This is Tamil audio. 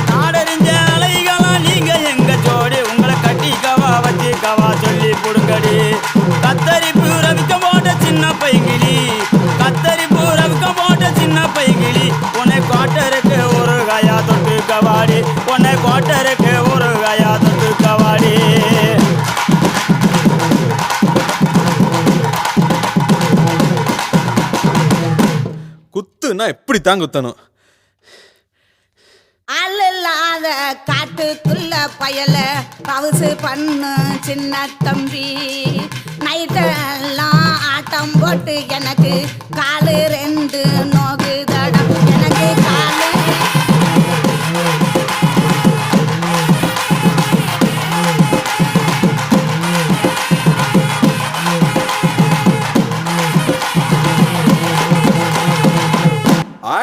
நாடறிஞ்ச அலைகளா நீங்க எங்க ஜோடி உங்களை கட்டிக்கவா வச்சுக்கவா சொல்லி புடுங்கடி கத்தரிப்பு ரவிக்க போட்ட சின்ன பைகிளி கத்தரிப்பு ரவிக்க போட்ட சின்ன பைகிளி உன்னை கோட்டருக்கு ஒரு கயா தொட்டு கவாடி உன்னை கோட்டருக்கு ஒரு கயா தொட்டு கவாடி குத்துனா எப்படித்தான் குத்தணும் அல்லாத காட்டுக்குள்ள பயல பவுசு பண்ணு சின்ன தம்பி நைட்டெல்லாம் ஆட்டம் போட்டு எனக்கு காலு ரெண்டு நோகுதடா